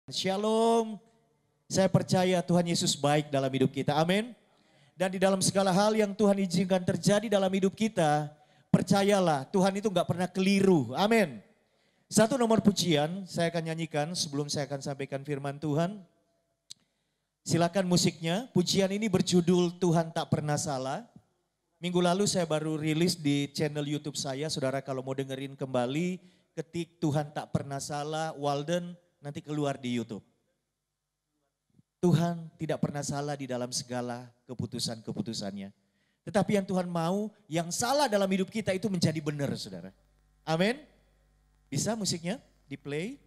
Shalom, saya percaya Tuhan Yesus baik dalam hidup kita, amin. Dan di dalam segala hal yang Tuhan izinkan terjadi dalam hidup kita, percayalah Tuhan itu gak pernah keliru, amin. Satu nomor pujian saya akan nyanyikan sebelum saya akan sampaikan firman Tuhan. Silakan musiknya, pujian ini berjudul Tuhan Tak Pernah Salah. Minggu lalu saya baru rilis di channel YouTube saya, saudara kalau mau dengerin kembali, ketik Tuhan Tak Pernah Salah, Walden, nanti keluar di YouTube. Tuhan tidak pernah salah di dalam segala keputusan-keputusannya. Tetapi yang Tuhan mau, yang salah dalam hidup kita itu menjadi benar, saudara. Amin. Bisa musiknya di play?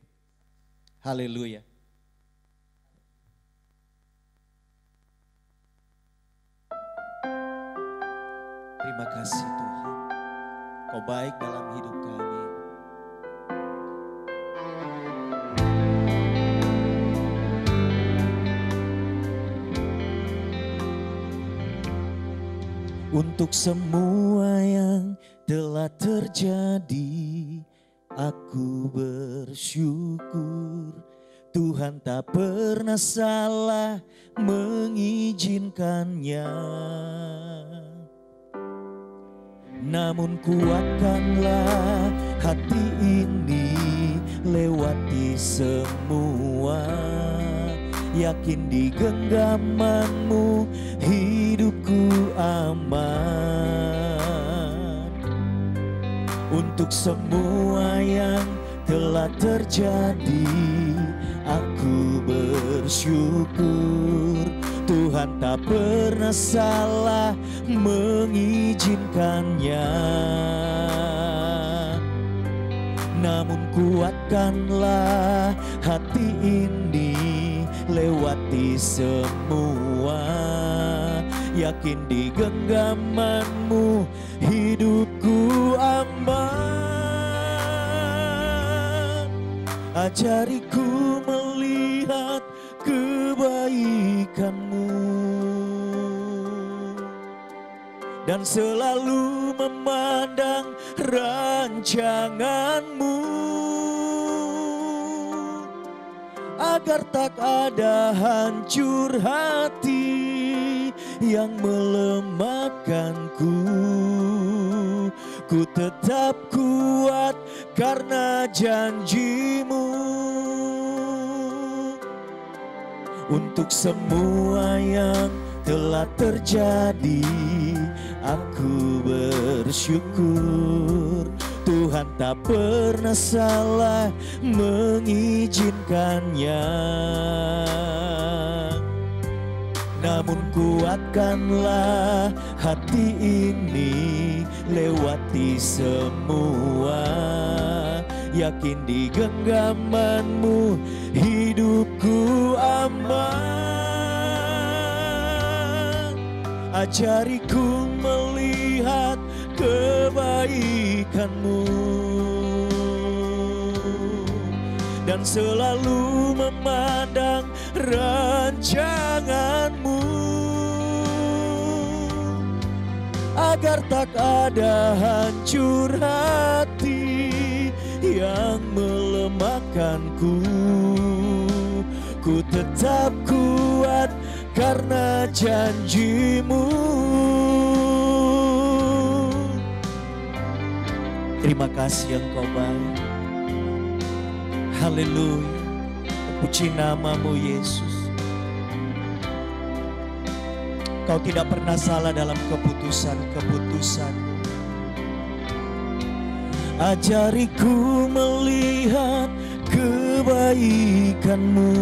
Haleluya. Terima kasih Tuhan. Kau baik dalam hidup kami. Untuk semua yang telah terjadi, aku bersyukur. Tuhan tak pernah salah mengizinkannya. Namun kuatkanlah hati ini lewati semua. Yakin di genggamanmu hidupku aman. Untuk semua yang telah terjadi, aku bersyukur. Tuhan tak pernah salah mengizinkannya. Namun kuatkanlah hati ini lewati semua. Yakin di genggamanmu hidupku aman. Ajariku melihat kebaikanmu dan selalu memandang rancanganmu, agar tak ada hancur hati yang melemahkanku. Ku tetap kuat karena janjimu. Untuk semua yang telah terjadi, aku bersyukur. Tuhan tak pernah salah mengizinkannya. Namun kuatkanlah hati ini lewati semua. Yakin di genggamanmu hidupku aman. Ajariku melihat kebaikanmu dan selalu memandang rancanganmu, agar tak ada hancur hati yang melemahkanku. Ku tetap kuat karena janjimu. Terima kasih Engkau baik. Haleluya. Puji namamu Yesus. Kau tidak pernah salah dalam keputusan-keputusan. Ajariku melihat kebaikanmu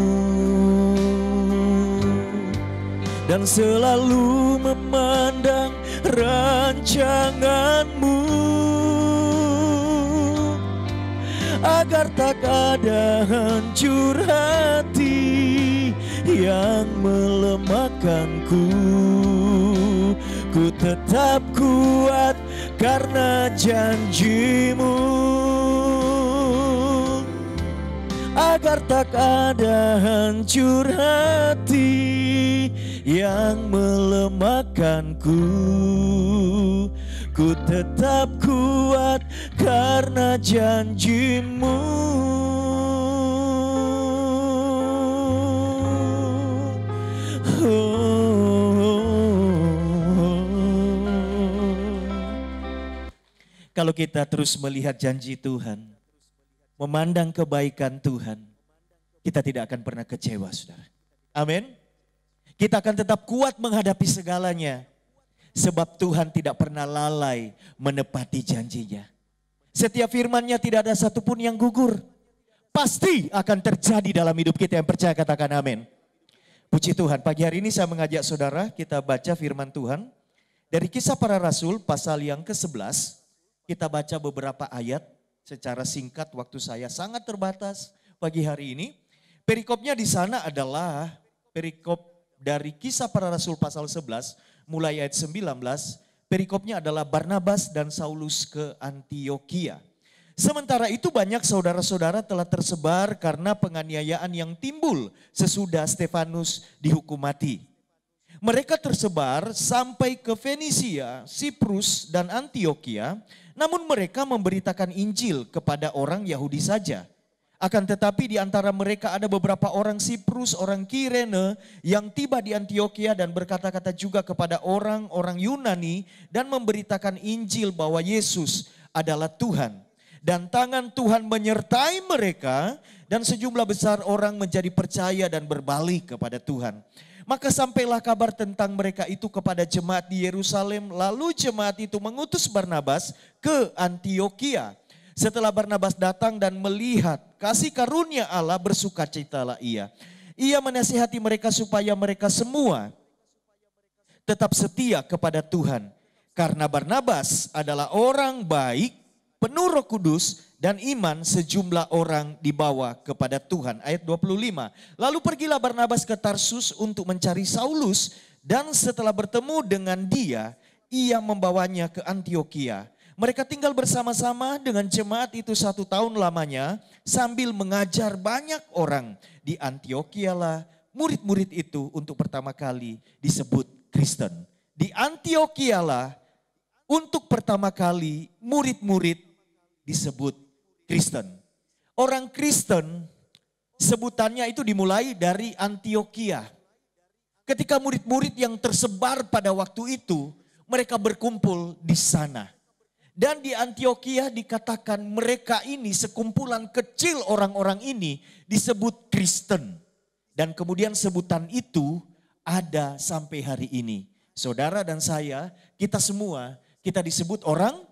dan selalu memandang rancanganmu, agar tak ada hancur hati yang melemahkanku. Ku tetap kuat karena janjimu, agar tak ada hancur hati yang melemahkanku. Ku tetap kuat karena janjimu. Kalau kita terus melihat janji Tuhan, memandang kebaikan Tuhan, kita tidak akan pernah kecewa, saudara. Amin. Kita akan tetap kuat menghadapi segalanya. Sebab Tuhan tidak pernah lalai menepati janjinya. Setiap firman-Nya tidak ada satupun yang gugur. Pasti akan terjadi dalam hidup kita, yang percaya katakan amin. Puji Tuhan, pagi hari ini saya mengajak saudara kita baca firman Tuhan. Dari Kisah Para Rasul pasal yang ke-11, kita baca beberapa ayat secara singkat, waktu saya sangat terbatas pagi hari ini. Perikopnya di sana adalah perikop dari Kisah Para Rasul pasal 11, mulai ayat 19, perikopnya adalah Barnabas dan Saulus ke Antiokhia. Sementara itu banyak saudara-saudara telah tersebar karena penganiayaan yang timbul sesudah Stefanus dihukum mati. Mereka tersebar sampai ke Fenisia, Siprus dan Antiokhia, namun mereka memberitakan Injil kepada orang Yahudi saja. Akan tetapi di antara mereka ada beberapa orang Siprus, orang Kirene yang tiba di Antiokhia dan berkata-kata juga kepada orang-orang Yunani dan memberitakan Injil bahwa Yesus adalah Tuhan. Dan tangan Tuhan menyertai mereka dan sejumlah besar orang menjadi percaya dan berbalik kepada Tuhan. Maka sampailah kabar tentang mereka itu kepada jemaat di Yerusalem. Lalu jemaat itu mengutus Barnabas ke Antiokhia. Setelah Barnabas datang dan melihat kasih karunia Allah, bersukacitalah ia. Ia menasihati mereka supaya mereka semua tetap setia kepada Tuhan. Karena Barnabas adalah orang baik, penuh Roh Kudus dan iman, sejumlah orang dibawa kepada Tuhan. Ayat 25. Lalu pergilah Barnabas ke Tarsus untuk mencari Saulus, dan setelah bertemu dengan dia, ia membawanya ke Antiokhia. Mereka tinggal bersama-sama dengan jemaat itu 1 tahun lamanya sambil mengajar banyak orang. Di Antiokhia lah murid-murid itu untuk pertama kali disebut Kristen. Di Antiokhia lah untuk pertama kali murid-murid disebut Kristen. Orang Kristen sebutannya itu dimulai dari Antiokhia. Ketika murid-murid yang tersebar pada waktu itu, mereka berkumpul di sana. Dan di Antiokhia dikatakan mereka ini, sekumpulan kecil orang-orang ini disebut Kristen. Dan kemudian sebutan itu ada sampai hari ini. Saudara dan saya, kita semua, kita disebut orang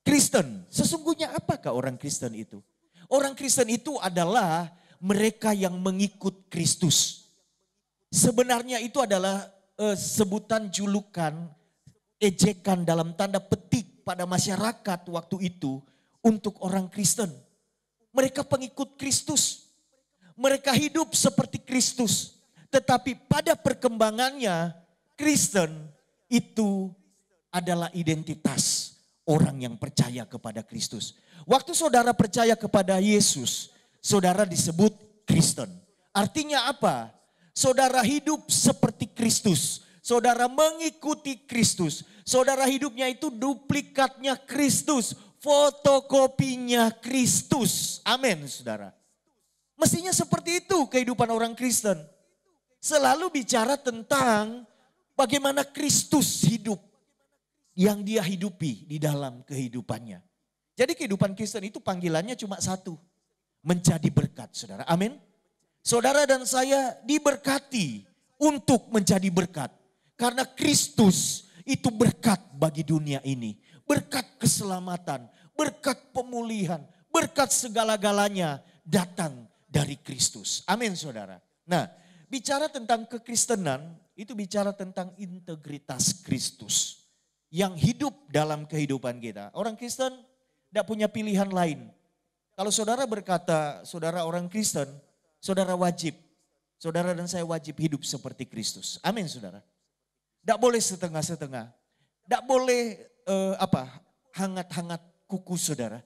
Kristen. Sesungguhnya apakah orang Kristen itu? Orang Kristen itu adalah mereka yang mengikut Kristus. Sebenarnya itu adalah sebutan, julukan, ejekan dalam tanda petik pada masyarakat waktu itu untuk orang Kristen. Mereka pengikut Kristus. Mereka hidup seperti Kristus. Tetapi pada perkembangannya, Kristen itu adalah identitas orang yang percaya kepada Kristus. Waktu saudara percaya kepada Yesus, saudara disebut Kristen. Artinya apa? Saudara hidup seperti Kristus. Saudara mengikuti Kristus. Saudara hidupnya itu duplikatnya Kristus. Fotokopinya Kristus. Amin, saudara. Mestinya seperti itu kehidupan orang Kristen. Selalu bicara tentang bagaimana Kristus hidup. Yang dia hidupi di dalam kehidupannya. Jadi kehidupan Kristen itu panggilannya cuma satu. Menjadi berkat, saudara. Amin. Saudara dan saya diberkati untuk menjadi berkat. Karena Kristus itu berkat bagi dunia ini. Berkat keselamatan, berkat pemulihan, berkat segala-galanya datang dari Kristus. Amin, saudara. Nah, bicara tentang kekristenan, itu bicara tentang integritas Kristus. Yang hidup dalam kehidupan kita. Orang Kristen tidak punya pilihan lain. Kalau saudara berkata, saudara orang Kristen, saudara wajib. Saudara dan saya wajib hidup seperti Kristus. Amin, saudara. Tidak boleh setengah-setengah. Tidak boleh hangat-hangat kuku, saudara.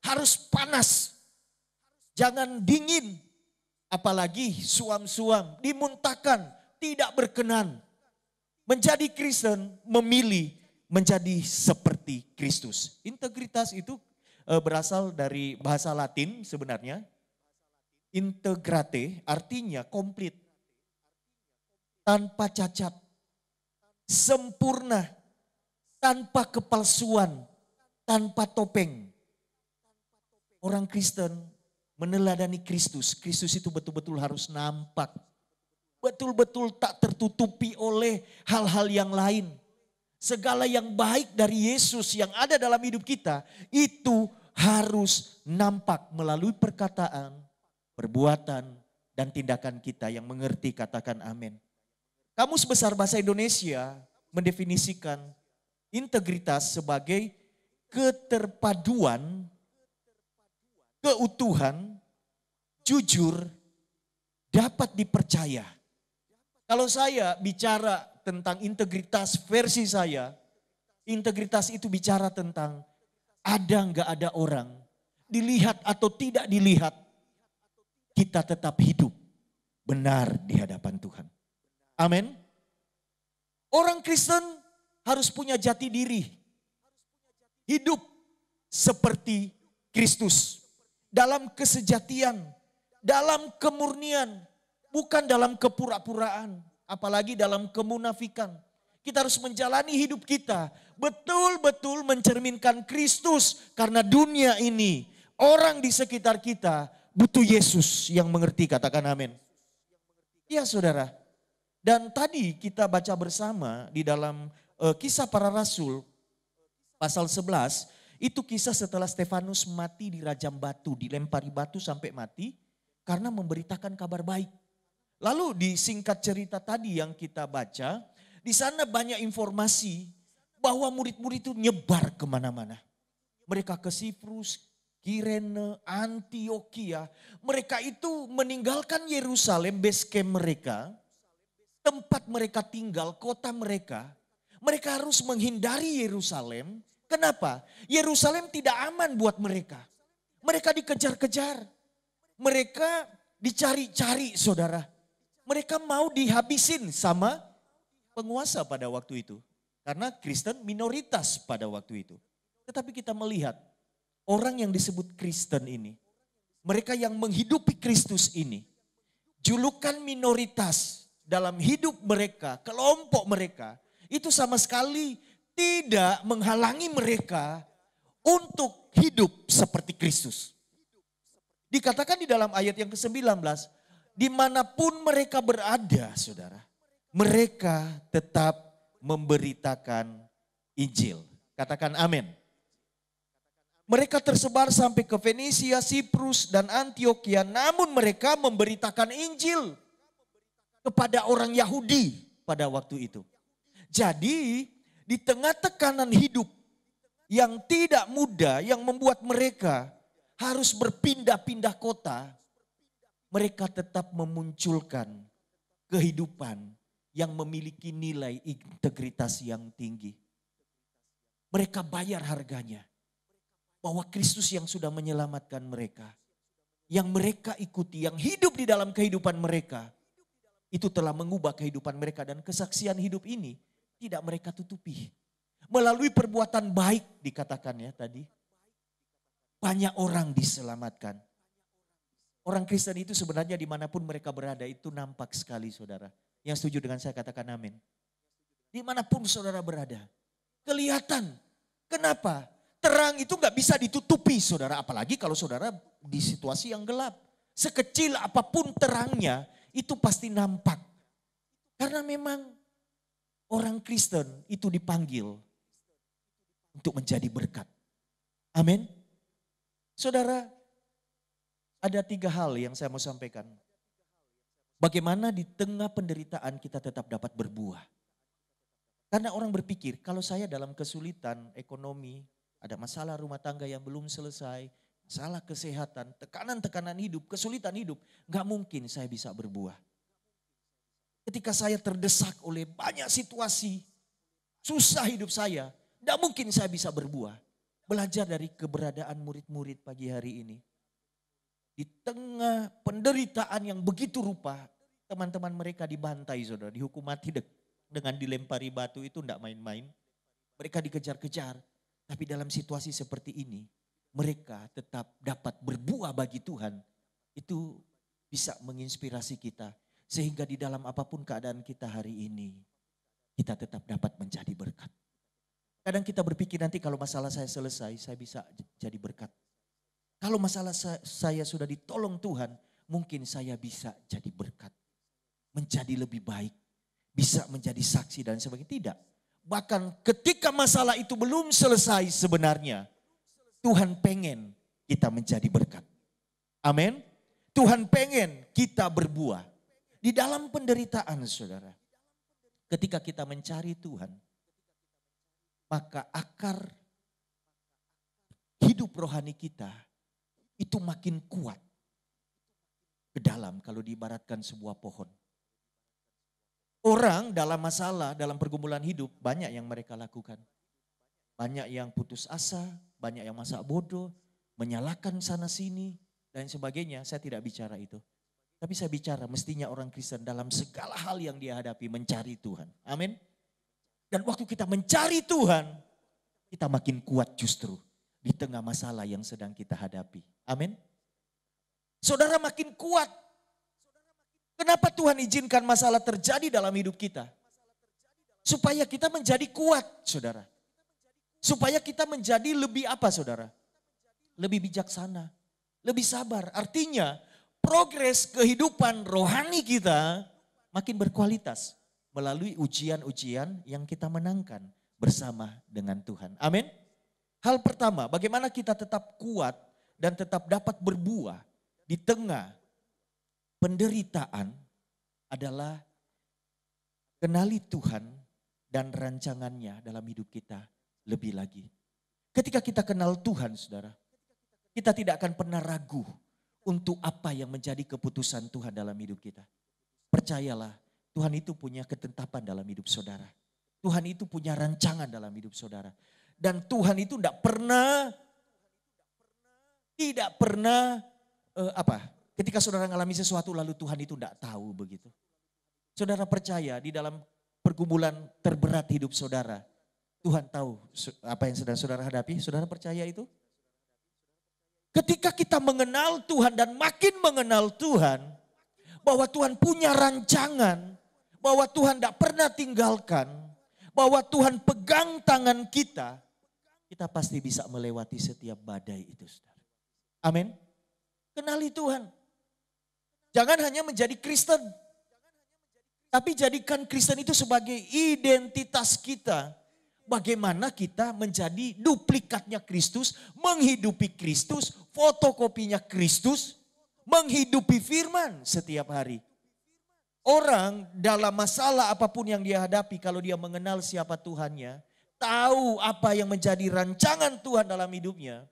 Harus panas. Jangan dingin. Apalagi suam-suam, dimuntahkan, tidak berkenan. Menjadi Kristen memilih menjadi seperti Kristus. Integritas itu berasal dari bahasa Latin sebenarnya. Integrate artinya komplit. Tanpa cacat. Sempurna, tanpa kepalsuan, tanpa topeng. Orang Kristen meneladani Kristus. Kristus itu betul-betul harus nampak. Betul-betul tak tertutupi oleh hal-hal yang lain. Segala yang baik dari Yesus yang ada dalam hidup kita itu harus nampak melalui perkataan, perbuatan, dan tindakan kita. Yang mengerti katakan amin. Kamus Besar Bahasa Indonesia mendefinisikan integritas sebagai keterpaduan, keutuhan, jujur, dapat dipercaya. Kalau saya bicara tentang integritas versi saya, integritas itu bicara tentang ada nggak ada orang, dilihat atau tidak dilihat, kita tetap hidup benar di hadapan Tuhan. Amin. Orang Kristen harus punya jati diri. Hidup seperti Kristus. Dalam kesejatian, dalam kemurnian, bukan dalam kepura-puraan. Apalagi dalam kemunafikan. Kita harus menjalani hidup kita betul-betul mencerminkan Kristus. Karena dunia ini, orang di sekitar kita butuh Yesus yang mengerti, katakan amin. Ya saudara, dan tadi kita baca bersama di dalam Kisah Para Rasul pasal 11, itu kisah setelah Stefanus mati di rajam batu, dilempari batu sampai mati karena memberitakan kabar baik. Lalu di singkat cerita tadi yang kita baca, di sana banyak informasi bahwa murid-murid itu nyebar kemana-mana. Mereka ke Siprus, Kirene, Antioquia. Mereka itu meninggalkan Yerusalem, base camp mereka, tempat mereka tinggal, kota mereka. Mereka harus menghindari Yerusalem. Kenapa? Yerusalem tidak aman buat mereka. Mereka dikejar-kejar. Mereka dicari-cari, saudara. Mereka mau dihabisin sama penguasa pada waktu itu. Karena Kristen minoritas pada waktu itu. Tetapi kita melihat orang yang disebut Kristen ini. Mereka yang menghidupi Kristus ini. Julukan minoritas dalam hidup mereka, kelompok mereka. Itu sama sekali tidak menghalangi mereka untuk hidup seperti Kristus. Dikatakan di dalam ayat yang ke-19, dimanapun mereka berada, saudara, mereka tetap memberitakan Injil. Katakan amin. Mereka tersebar sampai ke Fenisia, Siprus, dan Antioquia, namun mereka memberitakan Injil kepada orang Yahudi pada waktu itu. Jadi di tengah tekanan hidup yang tidak mudah, yang membuat mereka harus berpindah-pindah kota, mereka tetap memunculkan kehidupan yang memiliki nilai integritas yang tinggi. Mereka bayar harganya. Bahwa Kristus yang sudah menyelamatkan mereka. Yang mereka ikuti, yang hidup di dalam kehidupan mereka. Itu telah mengubah kehidupan mereka dan kesaksian hidup ini tidak mereka tutupi. Melalui perbuatan baik dikatakannya tadi. Banyak orang diselamatkan. Orang Kristen itu sebenarnya dimanapun mereka berada itu nampak sekali saudara. Yang setuju dengan saya katakan amin. Dimanapun saudara berada. Kelihatan. Kenapa? Terang itu gak bisa ditutupi saudara. Apalagi kalau saudara di situasi yang gelap. Sekecil apapun terangnya itu pasti nampak. Karena memang orang Kristen itu dipanggil untuk menjadi berkat. Amin. Saudara, ada 3 hal yang saya mau sampaikan. Bagaimana di tengah penderitaan kita tetap dapat berbuah. Karena orang berpikir kalau saya dalam kesulitan ekonomi, ada masalah rumah tangga yang belum selesai, masalah kesehatan, tekanan-tekanan hidup, kesulitan hidup, gak mungkin saya bisa berbuah. Ketika saya terdesak oleh banyak situasi, susah hidup saya, gak mungkin saya bisa berbuah. Belajar dari keberadaan murid-murid pagi hari ini. Di tengah penderitaan yang begitu rupa, teman-teman mereka dibantai saudara, dihukum mati dengan dilempari batu itu tidak main-main. Mereka dikejar-kejar, tapi dalam situasi seperti ini, mereka tetap dapat berbuah bagi Tuhan. Itu bisa menginspirasi kita, sehingga di dalam apapun keadaan kita hari ini, kita tetap dapat menjadi berkat. Kadang kita berpikir nanti kalau masalah saya selesai, saya bisa jadi berkat. Kalau masalah saya sudah ditolong Tuhan, mungkin saya bisa jadi berkat. Menjadi lebih baik, bisa menjadi saksi dan sebagainya. Tidak. Bahkan ketika masalah itu belum selesai sebenarnya, Tuhan pengen kita menjadi berkat. Amin. Tuhan pengen kita berbuah. Di dalam penderitaan saudara, ketika kita mencari Tuhan, maka akar hidup rohani kita itu makin kuat ke dalam, kalau diibaratkan sebuah pohon. Orang dalam masalah, dalam pergumulan hidup, banyak yang mereka lakukan. Banyak yang putus asa, banyak yang masa bodoh, menyalahkan sana sini, dan sebagainya. Saya tidak bicara itu. Tapi saya bicara mestinya orang Kristen dalam segala hal yang dia hadapi mencari Tuhan. Amin. Dan waktu kita mencari Tuhan, kita makin kuat justru di tengah masalah yang sedang kita hadapi. Amin. Saudara makin kuat. Kenapa Tuhan izinkan masalah terjadi dalam hidup kita? Supaya kita menjadi kuat, saudara. Supaya kita menjadi lebih apa, saudara? Lebih bijaksana, lebih sabar. Artinya progres kehidupan rohani kita makin berkualitas melalui ujian-ujian yang kita menangkan bersama dengan Tuhan. Amin. Hal pertama, bagaimana kita tetap kuat dan tetap dapat berbuah di tengah penderitaan adalah kenali Tuhan dan rancangannya dalam hidup kita lebih lagi. Ketika kita kenal Tuhan, saudara, kita tidak akan pernah ragu untuk apa yang menjadi keputusan Tuhan dalam hidup kita. Percayalah, Tuhan itu punya ketetapan dalam hidup saudara. Tuhan itu punya rancangan dalam hidup saudara. Dan Tuhan itu tidak pernah ketika saudara mengalami sesuatu lalu Tuhan itu tidak tahu begitu. Saudara percaya di dalam pergumulan terberat hidup saudara, Tuhan tahu apa yang sedang saudara hadapi. Saudara percaya itu? Ketika kita mengenal Tuhan dan makin mengenal Tuhan, bahwa Tuhan punya rancangan, bahwa Tuhan tidak pernah tinggalkan, bahwa Tuhan pegang tangan kita, kita pasti bisa melewati setiap badai itu, saudara. Amin. Kenali Tuhan. Jangan hanya menjadi Kristen, tapi jadikan Kristen itu sebagai identitas kita. Bagaimana kita menjadi duplikatnya Kristus, menghidupi Kristus, fotokopinya Kristus, menghidupi firman setiap hari. Orang dalam masalah apapun yang dia hadapi, kalau dia mengenal siapa Tuhannya, tahu apa yang menjadi rancangan Tuhan dalam hidupnya,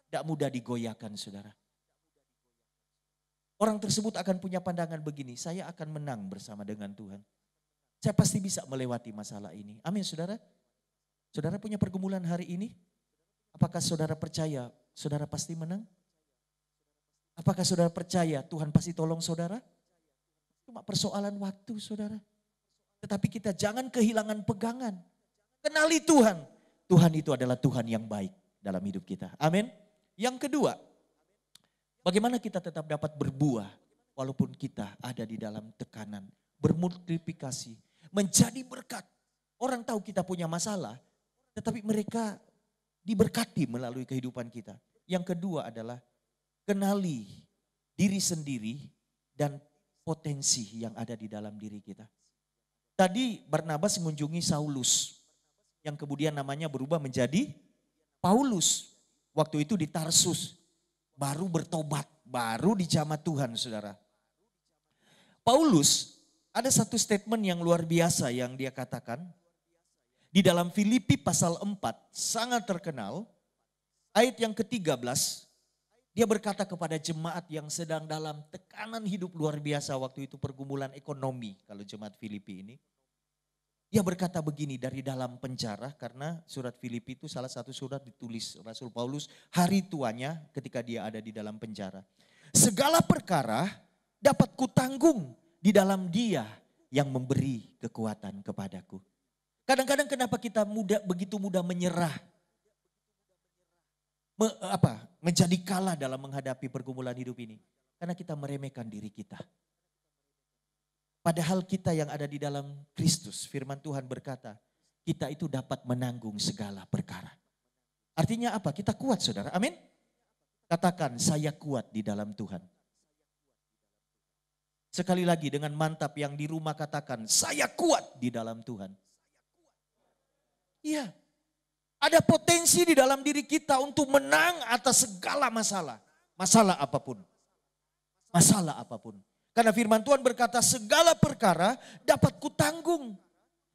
tidak mudah digoyahkan, saudara. Orang tersebut akan punya pandangan begini, saya akan menang bersama dengan Tuhan. Saya pasti bisa melewati masalah ini. Amin, saudara. Saudara punya pergumulan hari ini? Apakah saudara percaya saudara pasti menang? Apakah saudara percaya Tuhan pasti tolong saudara? Cuma persoalan waktu, saudara. Tetapi kita jangan kehilangan pegangan. Kenali Tuhan. Tuhan itu adalah Tuhan yang baik dalam hidup kita. Amin. Yang kedua, bagaimana kita tetap dapat berbuah walaupun kita ada di dalam tekanan. Bermultiplikasi, menjadi berkat. Orang tahu kita punya masalah, tetapi mereka diberkati melalui kehidupan kita. Yang kedua adalah kenali diri sendiri dan potensi yang ada di dalam diri kita. Tadi Barnabas mengunjungi Saulus yang kemudian namanya berubah menjadi Paulus. Waktu itu di Tarsus, baru bertobat, baru dijamah Tuhan, saudara. Paulus ada satu statement yang luar biasa yang dia katakan. Di dalam Filipi pasal 4 sangat terkenal, ayat yang ke-13, dia berkata kepada jemaat yang sedang dalam tekanan hidup luar biasa waktu itu, pergumulan ekonomi kalau jemaat Filipi ini. Dia berkata begini dari dalam penjara, karena surat Filipi itu salah satu surat ditulis Rasul Paulus hari tuanya ketika dia ada di dalam penjara. Segala perkara dapat kutanggung di dalam Dia yang memberi kekuatan kepadaku. Kadang-kadang kenapa kita begitu mudah menyerah, menjadi kalah dalam menghadapi pergumulan hidup ini? Karena kita meremehkan diri kita. Padahal kita yang ada di dalam Kristus, firman Tuhan berkata, kita itu dapat menanggung segala perkara. Artinya apa? Kita kuat saudara, amin. Katakan saya kuat di dalam Tuhan. Sekali lagi dengan mantap yang di rumah katakan saya kuat di dalam Tuhan. Iya, ada potensi di dalam diri kita untuk menang atas segala masalah. Masalah apapun. Masalah apapun. Karena firman Tuhan berkata segala perkara dapat kutanggung.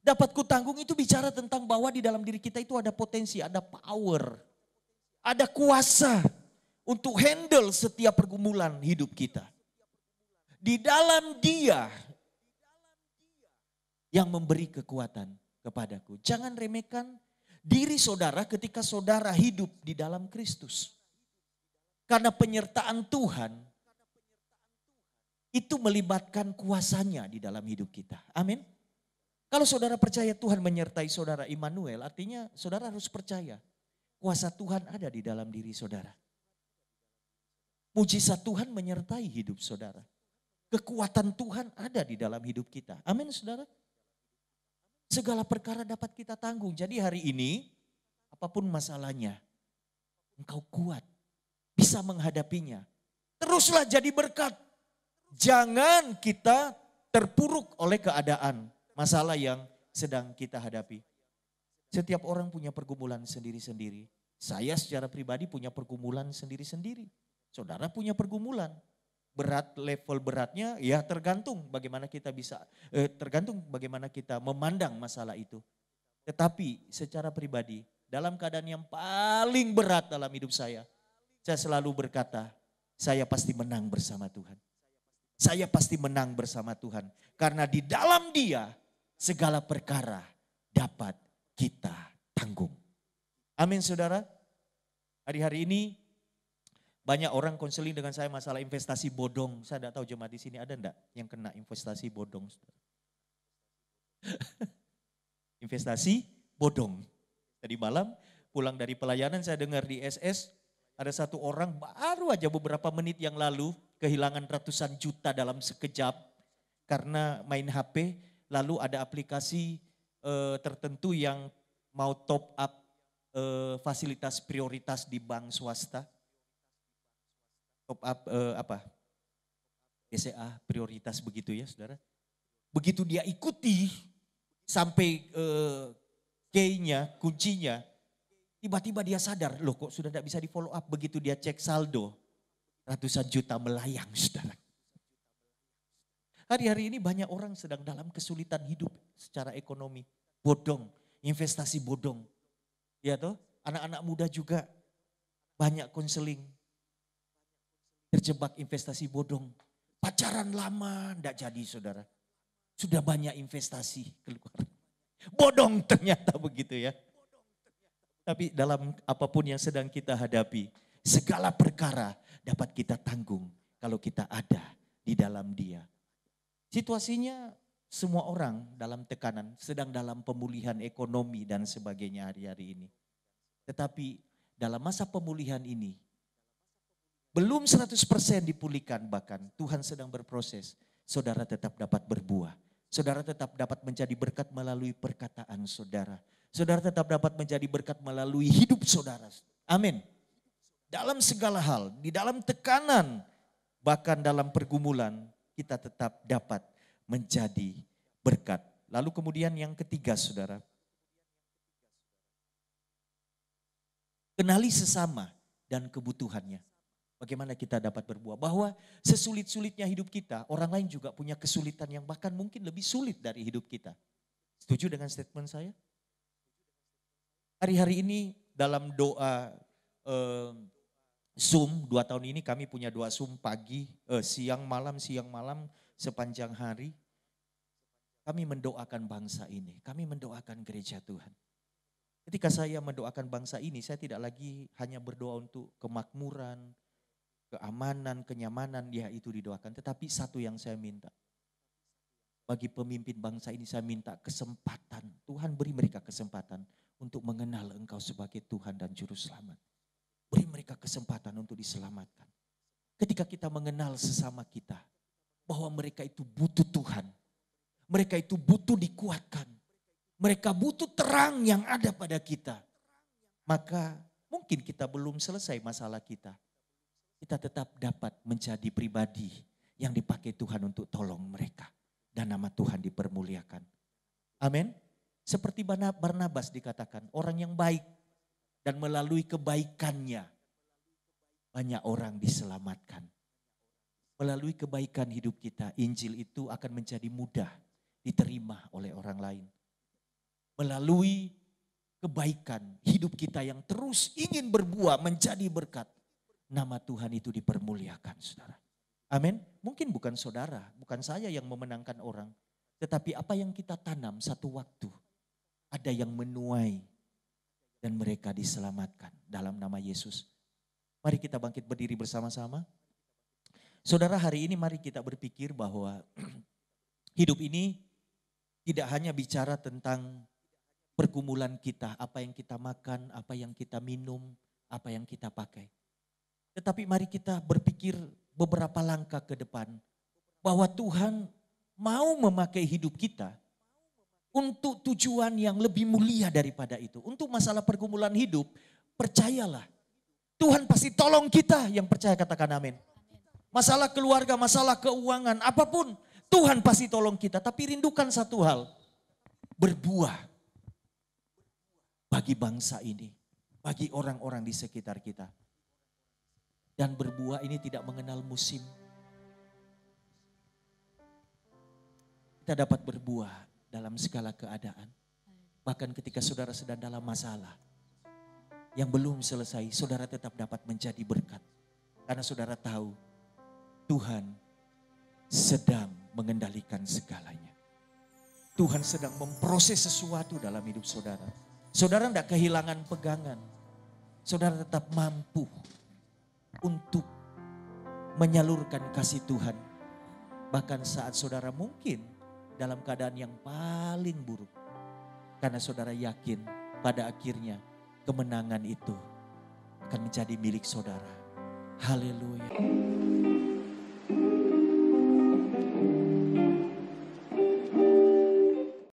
Dapat kutanggung itu bicara tentang bahwa di dalam diri kita itu ada potensi, ada power. Ada kuasa untuk handle setiap pergumulan hidup kita. Di dalam Dia yang memberi kekuatan kepadaku. Jangan remehkan diri saudara ketika saudara hidup di dalam Kristus. Karena penyertaan Tuhan itu melibatkan kuasanya di dalam hidup kita. Amin. Kalau saudara percaya Tuhan menyertai saudara Immanuel, artinya saudara harus percaya kuasa Tuhan ada di dalam diri saudara. Mujizat Tuhan menyertai hidup saudara. Kekuatan Tuhan ada di dalam hidup kita. Amin saudara. Segala perkara dapat kita tanggung. Jadi hari ini apapun masalahnya, engkau kuat, bisa menghadapinya. Teruslah jadi berkat. Jangan kita terpuruk oleh keadaan, masalah yang sedang kita hadapi. Setiap orang punya pergumulan sendiri-sendiri. Saya secara pribadi punya pergumulan sendiri-sendiri. Saudara punya pergumulan. Berat, level beratnya ya tergantung bagaimana kita tergantung bagaimana kita memandang masalah itu. Tetapi secara pribadi, dalam keadaan yang paling berat dalam hidup saya selalu berkata, saya pasti menang bersama Tuhan. Saya pasti menang bersama Tuhan. Karena di dalam Dia segala perkara dapat kita tanggung. Amin saudara. Hari-hari ini banyak orang konseling dengan saya masalah investasi bodong. Saya tidak tahu jemaat di sini ada enggak yang kena investasi bodong. Investasi bodong. Tadi malam pulang dari pelayanan saya dengar di SS ada satu orang baru aja beberapa menit yang lalu kehilangan ratusan juta dalam sekejap karena main HP. Lalu ada aplikasi tertentu yang mau top up fasilitas prioritas di bank swasta. Top up BCA prioritas begitu ya saudara. Begitu dia ikuti sampai key-nya, kuncinya, tiba-tiba dia sadar, loh kok sudah tidak bisa di follow up. Begitu dia cek saldo, ratusan juta melayang saudara. Hari-hari ini banyak orang sedang dalam kesulitan hidup secara ekonomi. Bodong, investasi bodong. Ya toh, anak-anak muda juga banyak konseling. Terjebak investasi bodong. Pacaran lama enggak jadi saudara. Sudah banyak investasi keluar. Bodong ternyata begitu ya. Tapi dalam apapun yang sedang kita hadapi, segala perkara dapat kita tanggung kalau kita ada di dalam Dia. Situasinya semua orang dalam tekanan, sedang dalam pemulihan ekonomi dan sebagainya hari-hari ini. Tetapi dalam masa pemulihan ini, belum 100% dipulihkan bahkan Tuhan sedang berproses. Saudara tetap dapat berbuah. Saudara tetap dapat menjadi berkat melalui perkataan saudara. Saudara tetap dapat menjadi berkat melalui hidup saudara. Amin. Dalam segala hal, di dalam tekanan, bahkan dalam pergumulan, kita tetap dapat menjadi berkat. Lalu kemudian yang ketiga saudara. Kenali sesama dan kebutuhannya. Bagaimana kita dapat berbuah. Bahwa sesulit-sulitnya hidup kita, orang lain juga punya kesulitan yang bahkan mungkin lebih sulit dari hidup kita. Setuju dengan statement saya? Hari-hari ini dalam doa Zoom, 2 tahun ini kami punya doa Zoom pagi, siang malam sepanjang hari. Kami mendoakan bangsa ini, kami mendoakan gereja Tuhan. Ketika saya mendoakan bangsa ini, saya tidak lagi hanya berdoa untuk kemakmuran, keamanan, kenyamanan, ya itu didoakan. Tetapi satu yang saya minta, bagi pemimpin bangsa ini saya minta kesempatan. Tuhan beri mereka kesempatan untuk mengenal Engkau sebagai Tuhan dan Juru Selamat. Beri mereka kesempatan untuk diselamatkan. Ketika kita mengenal sesama kita, bahwa mereka itu butuh Tuhan. Mereka itu butuh dikuatkan. Mereka butuh terang yang ada pada kita. Maka mungkin kita belum selesai masalah kita. Kita tetap dapat menjadi pribadi yang dipakai Tuhan untuk tolong mereka. Dan nama Tuhan dipermuliakan. Amin. Seperti Barnabas dikatakan, orang yang baik. Dan melalui kebaikannya, banyak orang diselamatkan. Melalui kebaikan hidup kita, Injil itu akan menjadi mudah diterima oleh orang lain. Melalui kebaikan hidup kita yang terus ingin berbuah menjadi berkat. Nama Tuhan itu dipermuliakan, saudara. Amin. Mungkin bukan saudara, bukan saya yang memenangkan orang. Tetapi apa yang kita tanam satu waktu, ada yang menuai dan mereka diselamatkan dalam nama Yesus. Mari kita bangkit berdiri bersama-sama. Saudara, hari ini mari kita berpikir bahwa hidup ini tidak hanya bicara tentang pergumulan kita, apa yang kita makan, apa yang kita minum, apa yang kita pakai. Tetapi mari kita berpikir beberapa langkah ke depan bahwa Tuhan mau memakai hidup kita untuk tujuan yang lebih mulia daripada itu. Untuk masalah pergumulan hidup, percayalah Tuhan pasti tolong kita. Yang percaya katakan amin. Masalah keluarga, masalah keuangan, apapun Tuhan pasti tolong kita. Tapi rindukan satu hal, berbuah bagi bangsa ini, bagi orang-orang di sekitar kita. Dan berbuah ini tidak mengenal musim. Kita dapat berbuah dalam segala keadaan. Bahkan ketika saudara sedang dalam masalah yang belum selesai, saudara tetap dapat menjadi berkat. Karena saudara tahu Tuhan sedang mengendalikan segalanya. Tuhan sedang memproses sesuatu dalam hidup saudara. Saudara tidak kehilangan pegangan. Saudara tetap mampu untuk menyalurkan kasih Tuhan. Bahkan saat saudara mungkin dalam keadaan yang paling buruk. Karena saudara yakin pada akhirnya kemenangan itu akan menjadi milik saudara. Haleluya.